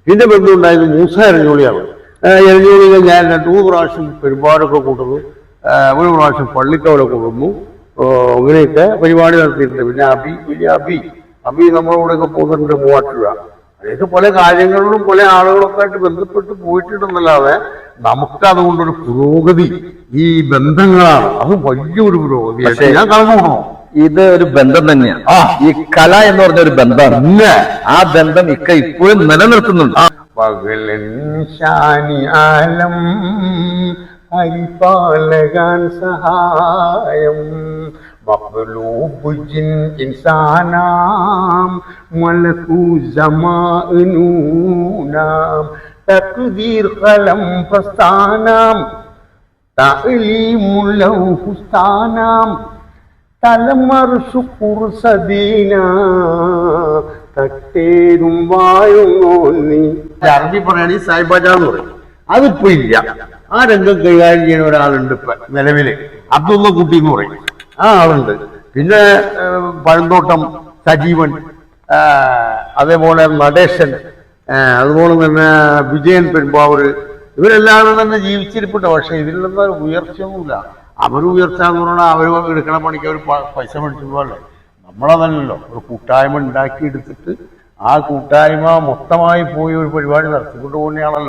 പിന്നെ ബന്ധമുണ്ടായത് മൂസ എരഞ്ഞോളിയാണ്. എരഞ്ഞോളിയിൽ ഞാൻ 2-3 പ്രാവശ്യം പെരുമ്പാടൊക്കെ കൂട്ടുന്നു, ഒരു പ്രാവശ്യം പള്ളിക്കവലെ കൂടുന്നു, അങ്ങനെയൊക്കെ പരിപാടി നടത്തിയിട്ടുണ്ട്. പിന്നെ അബി നമ്മുടെ കൂടെയൊക്കെ പോകുന്നുണ്ട്, മൂവാറ്റുപുഴ. അതൊക്കെ പല കാര്യങ്ങളിലും പല ആളുകളൊക്കെ ആയിട്ട് ബന്ധപ്പെട്ട് പോയിട്ടുണ്ടെന്നല്ലാതെ നമുക്ക് അതുകൊണ്ടൊരു പുരോഗതി ഈ ബന്ധങ്ങളാണ്. അത് വലിയൊരു പുരോഗതി. ഞാൻ കണക്ക് ഇത് ഒരു ബന്ധം തന്നെയാണ്. ഈ കല എന്ന് പറഞ്ഞ ഒരു ബന്ധമാണ്. ആ ബന്ധം ഇപ്പോഴും നിലനിർത്തുന്നുണ്ട്. ആലം ഹരിപാലകാൻ സഹായം മഖ്ലൂബ് ജിൻ ഇൻസാനാം മലകൂ സമാഅനൂനാം തഖ്ദീർ ഖലം ഫസ്താനാം തഅലീമുൽ ലൗഹുസ്താനാം തലമർഷു കുർസദീന തട്ടേരും വായുന്നോന്നി. അറബി പറയുകയാണെങ്കിൽ സായിബാജ എന്ന് പറയും. അതിപ്പോ ഇല്ല. ആ രംഗം കൈകാര്യം ചെയ്യുന്ന ഒരാളുണ്ട് ഇപ്പൊ നിലവില്, അബ്ദുള്ള കുട്ടി എന്ന് പറയും. ആ ആളുണ്ട്. പിന്നെ പഴന്തോട്ടം സജീവൻ, അതേപോലെ നടേശൻ, അതുപോലെ തന്നെ വിജയൻ പെരുമ്പാവൂര്, ഇവരെല്ലാവരും തന്നെ ജീവിച്ചിരിപ്പുണ്ട്. പക്ഷെ ഇതിലൊന്നും ഉയർച്ചയൊന്നുമില്ല. അവർ ഉയർച്ച എന്ന് പറഞ്ഞാൽ അവർ എടുക്കണ പണിക്ക് അവർ പൈസ മേടിച്ചതുപോലെ നമ്മളതല്ലല്ലോ. ഒരു കൂട്ടായ്മ ഉണ്ടാക്കിയെടുത്തിട്ട് ആ കൂട്ടായ്മ മൊത്തമായി പോയി ഒരു പരിപാടി നടത്തിക്കൊണ്ട് പോകുന്നയാണല്ലോ.